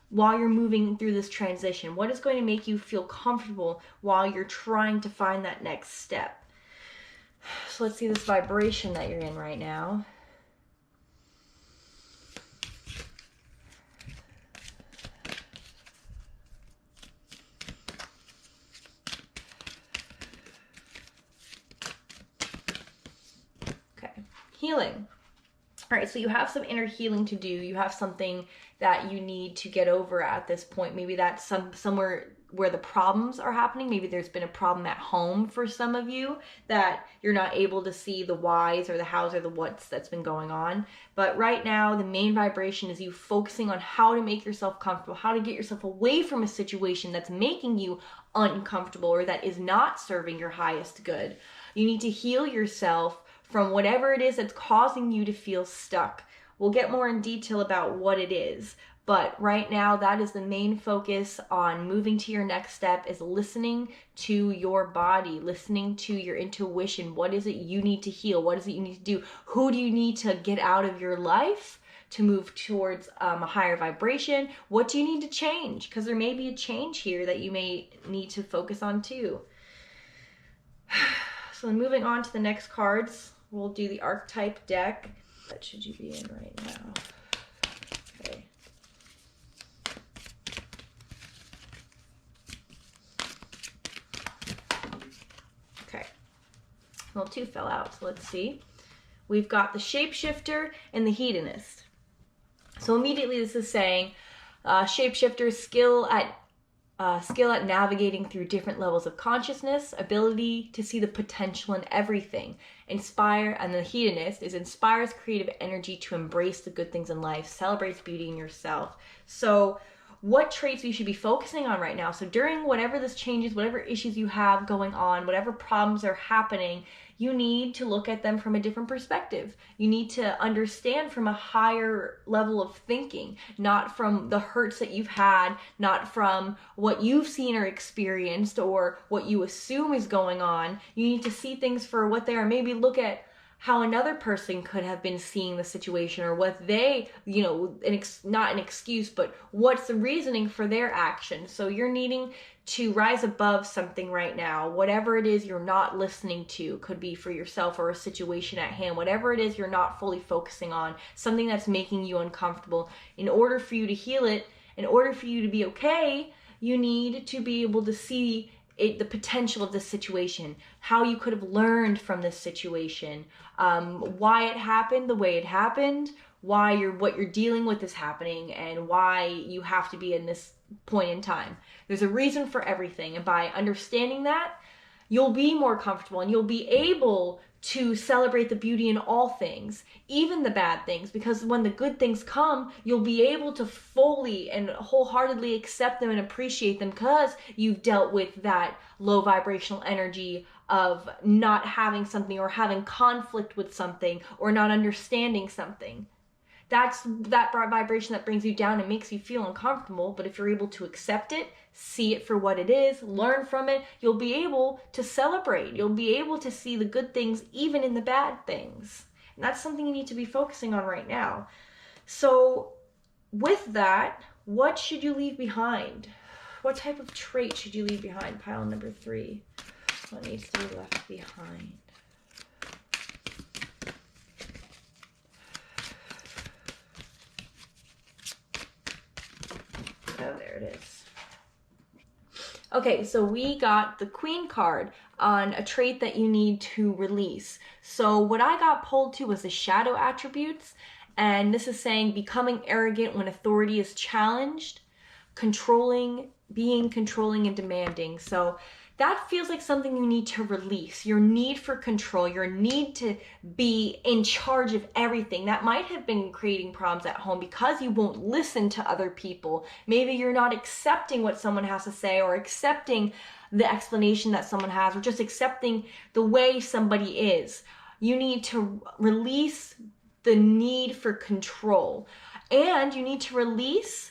[SPEAKER 1] while you're moving through this transition. What is going to make you feel comfortable while you're trying to find that next step. So let's see this vibration that you're in right now. Healing. All right, so you have some inner healing to do. You have something that you need to get over at this point. Maybe that's somewhere where the problems are happening. Maybe there's been a problem at home for some of you that you're not able to see the whys or the hows or the whats that's been going on. But right now, the main vibration is you focusing on how to make yourself comfortable, how to get yourself away from a situation that's making you uncomfortable or that is not serving your highest good. You need to heal yourself from whatever it is that's causing you to feel stuck. We'll get more in detail about what it is, but right now that is the main focus on moving to your next step, is listening to your body, listening to your intuition. What is it you need to heal? What is it you need to do? Who do you need to get out of your life to move towards a higher vibration? What do you need to change? Because there may be a change here that you may need to focus on too. So moving on to the next cards. We'll do the archetype deck. What should you be in right now? Okay. Okay. Well, 2 fell out, so let's see. We've got the shapeshifter and the hedonist. So immediately this is saying shapeshifter, skill at navigating through different levels of consciousness, ability to see the potential in everything, inspire, and the hedonist is inspires creative energy to embrace the good things in life, celebrates beauty in yourself. So what traits you should be focusing on right now. So during whatever this changes, whatever issues you have going on, whatever problems are happening, you need to look at them from a different perspective. You need to understand from a higher level of thinking, not from the hurts that you've had, not from what you've seen or experienced or what you assume is going on. You need to see things for what they are. Maybe look at how another person could have been seeing the situation, or what they, not an excuse, but what's the reasoning for their action. So you're needing to rise above something right now. Whatever it is you're not listening to, could be for yourself or a situation at hand. Whatever it is you're not fully focusing on, something that's making you uncomfortable. In order for you to heal it, in order for you to be okay, you need to be able to see the potential of this situation, how you could have learned from this situation, why it happened the way it happened, why what you're dealing with is happening, and why you have to be in this point in time. There's a reason for everything, and by understanding that, you'll be more comfortable and you'll be able to celebrate the beauty in all things, even the bad things, because when the good things come, you'll be able to fully and wholeheartedly accept them and appreciate them, because you've dealt with that low vibrational energy of not having something, or having conflict with something, or not understanding something. That's that vibration that brings you down and makes you feel uncomfortable. But if you're able to accept it, see it for what it is, learn from it, you'll be able to celebrate. You'll be able to see the good things even in the bad things. And that's something you need to be focusing on right now. So with that, what should you leave behind? What type of trait should you leave behind? Pile number 3. What needs to be left behind? Oh, there it is. Okay, so we got the Queen card. on a trait that you need to release. So what I got pulled to was the shadow attributes, and this is saying becoming arrogant when authority is challenged, being controlling and demanding. So that feels like something you need to release. Your need for control, your need to be in charge of everything. That might have been creating problems at home because you won't listen to other people. Maybe you're not accepting what someone has to say, or accepting the explanation that someone has, or just accepting the way somebody is. You need to release the need for control. And you need to release,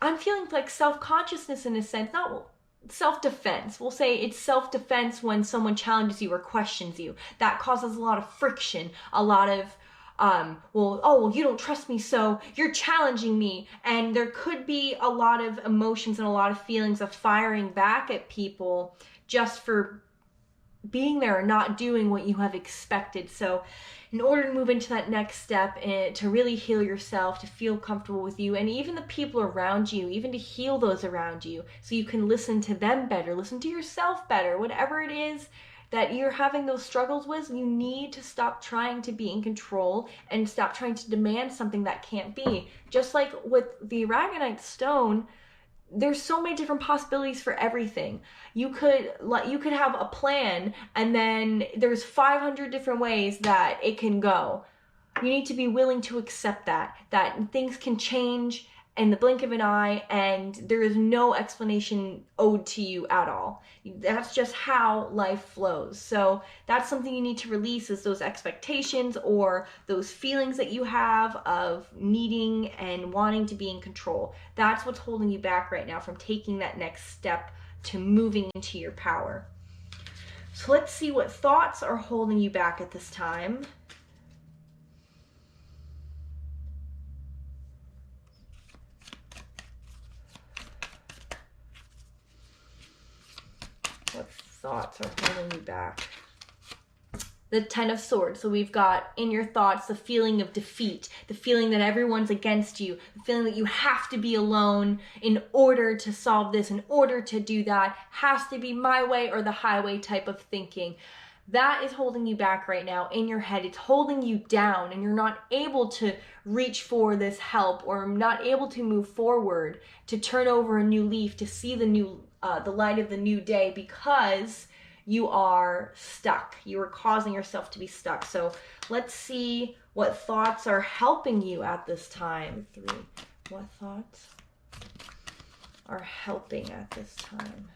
[SPEAKER 1] I'm feeling like self-consciousness in a sense, not self-defense. We'll say it's self-defense when someone challenges you or questions you. That causes a lot of friction, a lot of, well, you don't trust me, so you're challenging me. And there could be a lot of emotions and a lot of feelings of firing back at people just for being there and not doing what you have expected. So in order to move into that next step and to really heal yourself, to feel comfortable with you and even the people around you, even to heal those around you so you can listen to them better, listen to yourself better, whatever it is that you're having those struggles with, you need to stop trying to be in control and stop trying to demand something that can't be. Just like with the Aragonite stone, there's so many different possibilities for everything. You could have a plan, and then there's 500 different ways that it can go. You need to be willing to accept that things can change in the blink of an eye, and there is no explanation owed to you at all. That's just how life flows. So that's something you need to release, is those expectations or those feelings that you have of needing and wanting to be in control. That's what's holding you back right now from taking that next step to moving into your power. So let's see what thoughts are holding you back at this time. What thoughts are holding you back? The Ten of Swords. So we've got in your thoughts the feeling of defeat, the feeling that everyone's against you, the feeling that you have to be alone in order to solve this, in order to do that, has to be my way or the highway type of thinking. That is holding you back right now in your head. It's holding you down, and you're not able to reach for this help, or not able to move forward, to turn over a new leaf, to see the light of the new day, because you are stuck. You are causing yourself to be stuck. So let's see what thoughts are helping you at this time. 3. What thoughts are helping at this time?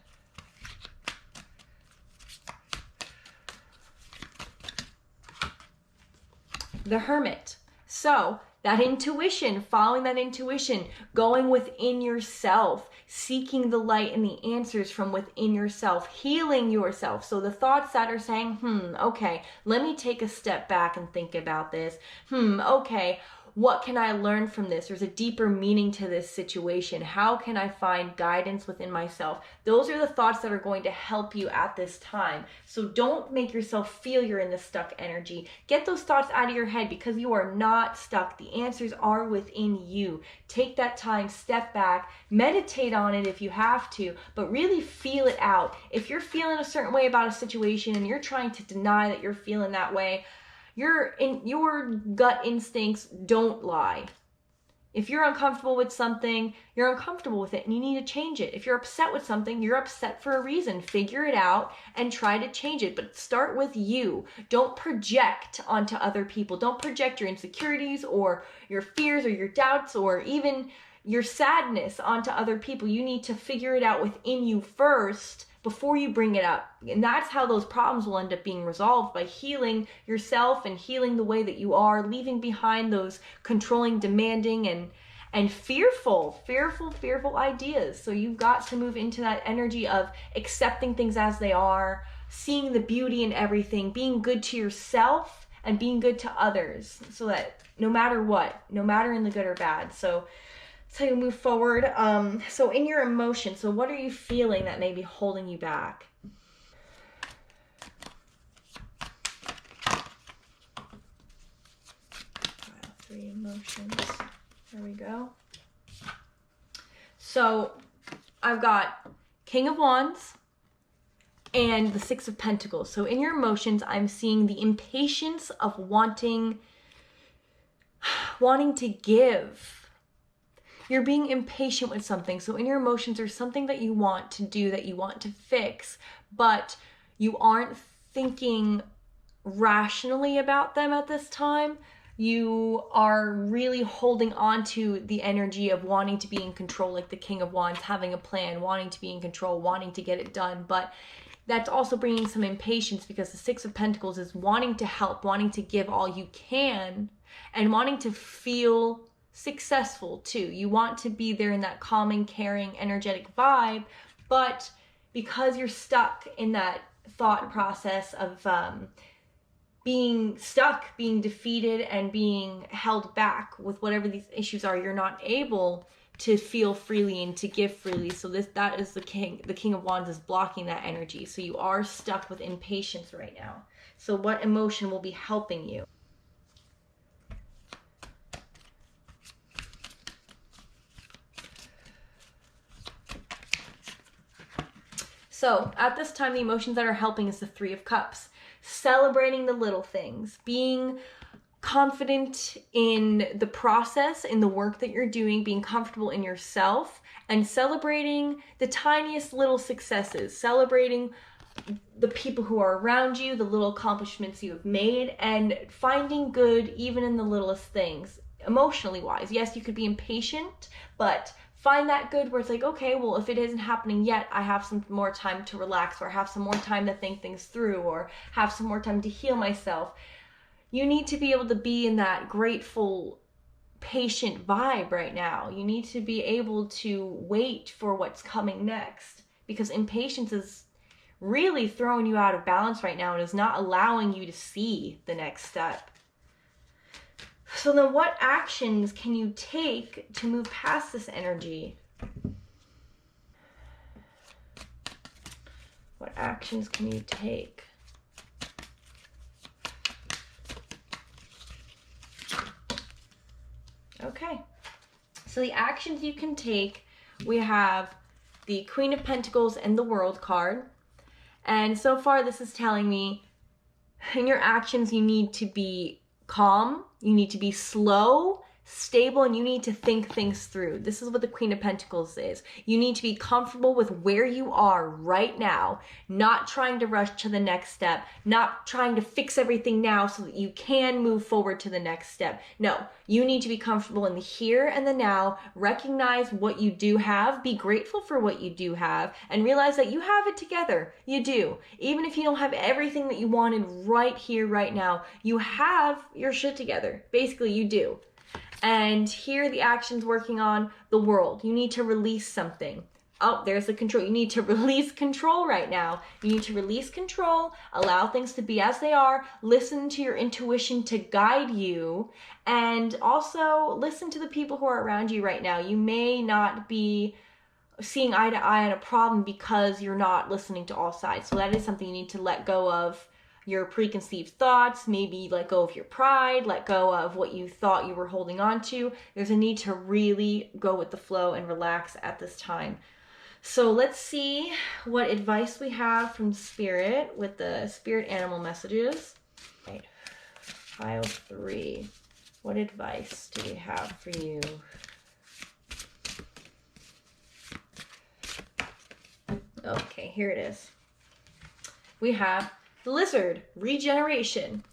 [SPEAKER 1] The Hermit. So that intuition, following that intuition, going within yourself, seeking the light and the answers from within yourself, healing yourself. So the thoughts that are saying, okay, let me take a step back and think about this. Okay, what can I learn from this? There's a deeper meaning to this situation. How can I find guidance within myself? Those are the thoughts that are going to help you at this time. So don't make yourself feel you're in the stuck energy. Get those thoughts out of your head, because you are not stuck. The answers are within you. Take that time, step back, meditate on it if you have to, but really feel it out. If you're feeling a certain way about a situation and you're trying to deny that you're feeling that way, your gut instincts don't lie. If you're uncomfortable with something, you're uncomfortable with it and you need to change it. If you're upset with something, you're upset for a reason. Figure it out and try to change it, but start with you. Don't project onto other people. Don't project your insecurities or your fears or your doubts or even your sadness onto other people. You need to figure it out within you first before you bring it up. And that's how those problems will end up being resolved, by healing yourself and healing the way that you are, leaving behind those controlling, demanding, and fearful ideas. So you've got to move into that energy of accepting things as they are, seeing the beauty in everything, being good to yourself and being good to others, so that no matter what, no matter in the good or bad. So that's how you move forward. So in your emotions, so what are you feeling that may be holding you back? File 3 emotions. There we go. So I've got King of Wands, and the Six of Pentacles. So in your emotions, I'm seeing the impatience of wanting to give. You're being impatient with something. So in your emotions, there's something that you want to do, that you want to fix, but you aren't thinking rationally about them at this time. You are really holding on to the energy of wanting to be in control, like the King of Wands, having a plan, wanting to be in control, wanting to get it done. But that's also bringing some impatience, because the Six of Pentacles is wanting to help, wanting to give all you can, and wanting to feel successful too. You want to be there in that calming, caring, energetic vibe, but because you're stuck in that thought process of being stuck, being defeated, and being held back with whatever these issues are, you're not able to feel freely and to give freely. So that is the King of Wands is blocking that energy. So you are stuck with impatience right now. So what emotion will be helping you? So at this time, the emotions that are helping is the Three of Cups. Celebrating the little things, being confident in the process, in the work that you're doing, being comfortable in yourself, and celebrating the tiniest little successes, celebrating the people who are around you, the little accomplishments you have made, and finding good even in the littlest things, emotionally wise. Yes, you could be impatient, but find that good where it's like, okay, well, if it isn't happening yet, I have some more time to relax, or have some more time to think things through, or have some more time to heal myself. You need to be able to be in that grateful, patient vibe right now. You need to be able to wait for what's coming next, because impatience is really throwing you out of balance right now and is not allowing you to see the next step. So then what actions can you take to move past this energy? What actions can you take? Okay. So the actions you can take, we have the Queen of Pentacles and the World card. And so far this is telling me in your actions you need to be calm, you need to be slow, stable, and you need to think things through. This is what the Queen of Pentacles is. You need to be comfortable with where you are right now, not trying to rush to the next step, not trying to fix everything now so that you can move forward to the next step. No, you need to be comfortable in the here and the now, recognize what you do have, be grateful for what you do have, and realize that you have it together. You do. Even if you don't have everything that you wanted right here, right now, you have your shit together. Basically, you do. And here the action's working on the world. You need to release something. Oh, there's the control. You need to release control right now. You need to release control, allow things to be as they are, listen to your intuition to guide you, and also listen to the people who are around you right now. You may not be seeing eye to eye on a problem because you're not listening to all sides. So that is something you need to let go of. Your preconceived thoughts, maybe let go of your pride, let go of what you thought you were holding on to. There's a need to really go with the flow and relax at this time. So let's see what advice we have from Spirit with the Spirit Animal messages. Right. Pile 3. What advice do we have for you? Okay, here it is. We have the Lizard, regeneration.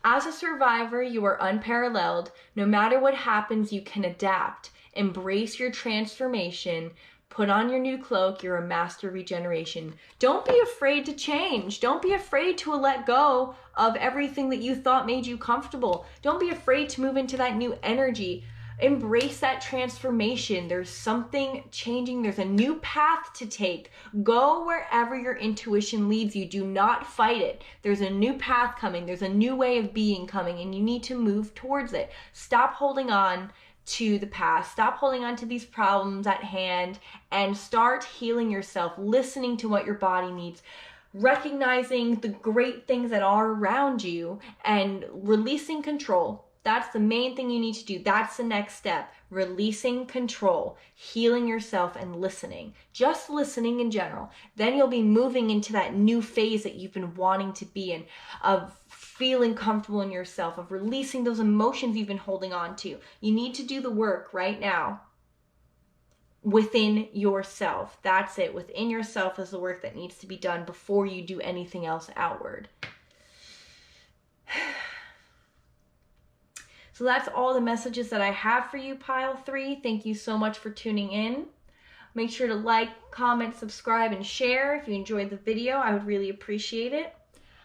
[SPEAKER 1] As a survivor, you are unparalleled. No matter what happens, you can adapt. Embrace your transformation. Put on your new cloak. You're a master regeneration. Don't be afraid to change. Don't be afraid to let go of everything that you thought made you comfortable. Don't be afraid to move into that new energy. Embrace that transformation. There's something changing. There's a new path to take. Go wherever your intuition leads you. Do not fight it. There's a new path coming. There's a new way of being coming, and you need to move towards it. Stop holding on to the past. Stop holding on to these problems at hand and start healing yourself, listening to what your body needs, recognizing the great things that are around you, and releasing control. That's the main thing you need to do. That's the next step. Releasing control, healing yourself, and listening. Just listening in general. Then you'll be moving into that new phase that you've been wanting to be in, of feeling comfortable in yourself, of releasing those emotions you've been holding on to. You need to do the work right now within yourself. That's it. Within yourself is the work that needs to be done before you do anything else outward. So that's all the messages that I have for you, Pile 3. Thank you so much for tuning in. Make sure to like, comment, subscribe, and share if you enjoyed the video. I would really appreciate it.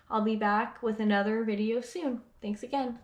[SPEAKER 1] I'll be back with another video soon. Thanks again.